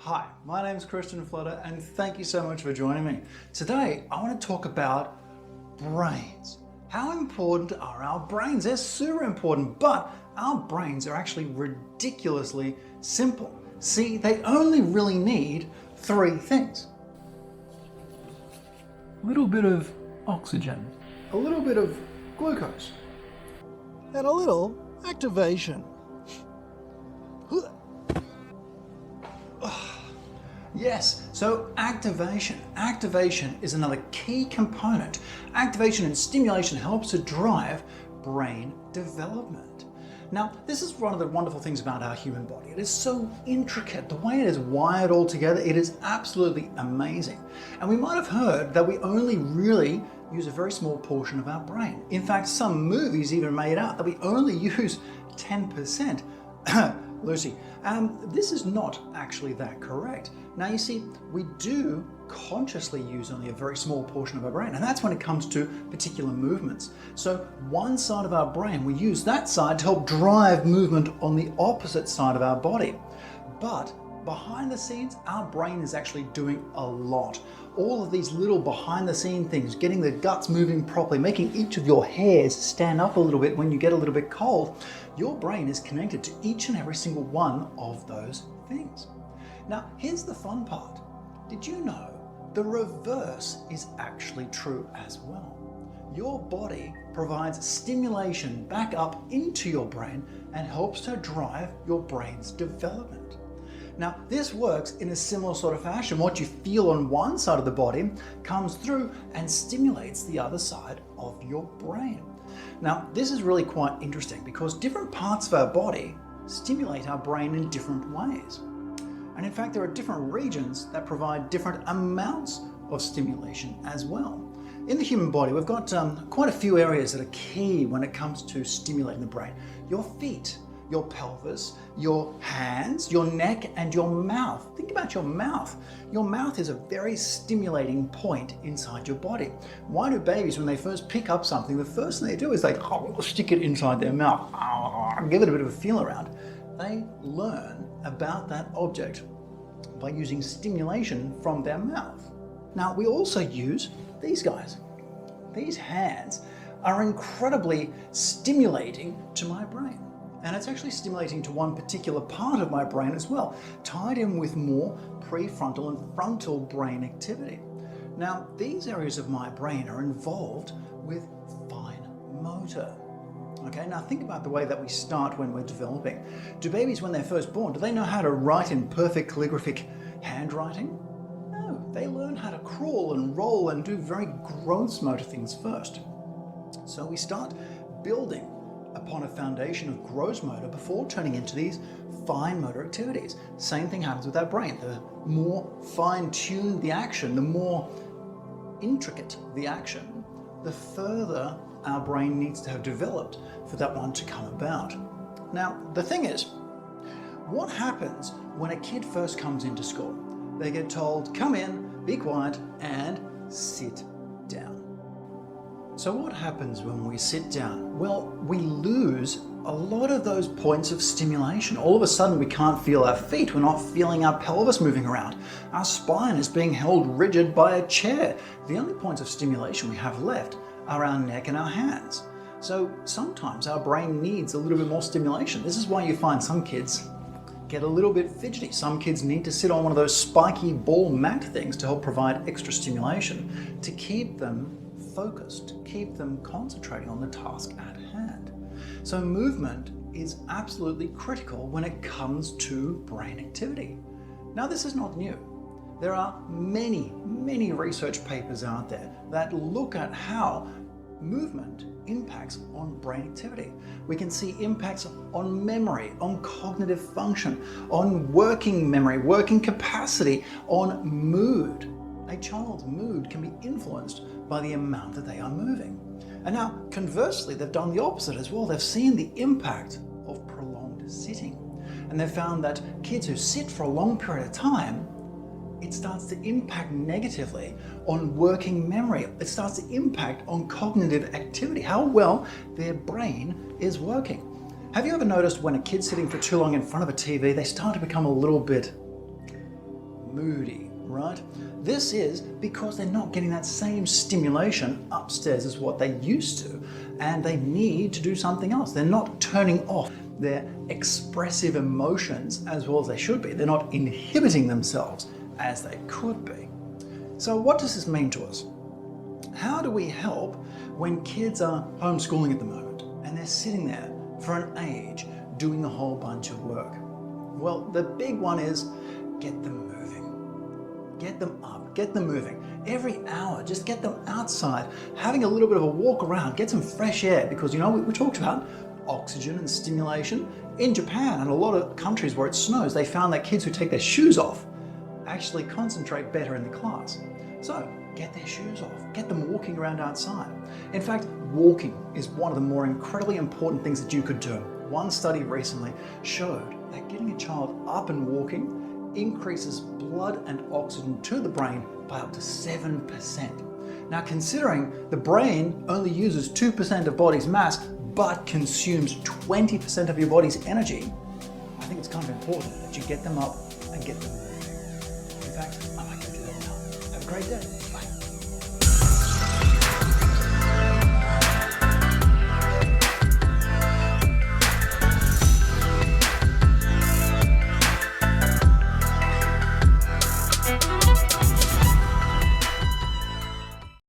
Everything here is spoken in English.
Hi, my name is Christian Flutter and thank you so much for joining me. Today, I want to talk about brains. How important are our brains? They're super important, but our brains are actually ridiculously simple. See, they only really need three things. A little bit of oxygen, A little bit of glucose, and a little activation. Yes, so activation. Activation is another key component. Activation and stimulation helps to drive brain development. Now, this is one of the wonderful things about our human body. It is so intricate. The way it is wired all together, it is absolutely amazing. And we might have heard that we only really use a very small portion of our brain. In fact, some movies even made out that we only use 10%. Lucy, this is not actually that correct. Now you see, we do consciously use only a very small portion of our brain, and that's when it comes to particular movements. So one side of our brain, we use that side to help drive movement on the opposite side of our body. But behind the scenes, our brain is actually doing a lot. All of these little behind the scene things, getting the guts moving properly, making each of your hairs stand up a little bit when you get a little bit cold. Your brain is connected to each and every single one of those things. Now, here's the fun part. Did you know the reverse is actually true as well? Your body provides stimulation back up into your brain and helps to drive your brain's development. Now, this works in a similar sort of fashion. What you feel on one side of the body comes through and stimulates the other side of your brain. Now, this is really quite interesting because different parts of our body stimulate our brain in different ways. And in fact, there are different regions that provide different amounts of stimulation as well. In the human body, we've got quite a few areas that are key when it comes to stimulating the brain. Your feet, your pelvis, your hands, your neck, and your mouth. Think about your mouth. Your mouth is a very stimulating point inside your body. Why do babies, when they first pick up something, the first thing they do is they stick it inside their mouth, give it a bit of a feel around. They learn about that object by using stimulation from their mouth. Now, we also use these guys. These hands are incredibly stimulating to my brain. And it's actually stimulating to one particular part of my brain as well, tied in with more prefrontal and frontal brain activity. Now, these areas of my brain are involved with fine motor. Okay, now think about the way that we start when we're developing. Do babies, when they're first born, do they know how to write in perfect calligraphic handwriting? No, they learn how to crawl and roll and do very gross motor things first. So we start building upon a foundation of gross motor before turning into these fine motor activities. Same thing happens with our brain. The more fine-tuned the action, the more intricate the action, the further our brain needs to have developed for that one to come about. Now, the thing is, what happens when a kid first comes into school? They get told, come in, be quiet, and sit down. So what happens when we sit down? Well, we lose a lot of those points of stimulation. All of a sudden, we can't feel our feet. We're not feeling our pelvis moving around. Our spine is being held rigid by a chair. The only points of stimulation we have left are our neck and our hands. So sometimes our brain needs a little bit more stimulation. This is why you find some kids get a little bit fidgety. Some kids need to sit on one of those spiky ball mat things to help provide extra stimulation to keep them focused, keep them concentrating on the task at hand. So movement is absolutely critical when it comes to brain activity. Now, this is not new. There are many research papers out there that look at how movement impacts on brain activity. We can see impacts on memory, on cognitive function, on working memory, working capacity, on mood. A child's mood can be influenced by the amount that they are moving. And now, conversely, they've done the opposite as well. They've seen the impact of prolonged sitting. And they've found that kids who sit for a long period of time, it starts to impact negatively on working memory. It starts to impact on cognitive activity, how well their brain is working. Have you ever noticed when a kid's sitting for too long in front of a TV, they start to become a little bit moody, right? This is because they're not getting that same stimulation upstairs as what they used to, and they need to do something else. They're not turning off their expressive emotions as well as they should be. They're not inhibiting themselves as they could be. So what does this mean to us? How do we help when kids are homeschooling at the moment and they're sitting there for an age doing a whole bunch of work? Well, the big one is get them moving. Get them up, get them moving. Every hour, just get them outside, having a little bit of a walk around, get some fresh air, because we talked about oxygen and stimulation. In Japan and a lot of countries where it snows, they found that kids who take their shoes off actually concentrate better in the class. So get their shoes off, get them walking around outside. In fact, walking is one of the more incredibly important things that you could do. One study recently showed that getting a child up and walking increases blood and oxygen to the brain by up to 7%. Now, considering the brain only uses 2% of body's mass but consumes 20% of your body's energy, I think it's kind of important that you get them up and get them moving. In fact, I might go do that now. Have a great day. Bye.